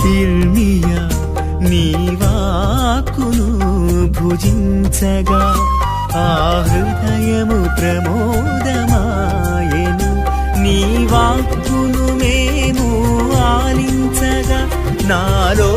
ఇర్మియా నీ వాక్కును భుజించగా ఆ హృదయము ప్రమోదమాయెను. నీ వాక్కును మేము ఆలించగా నాలో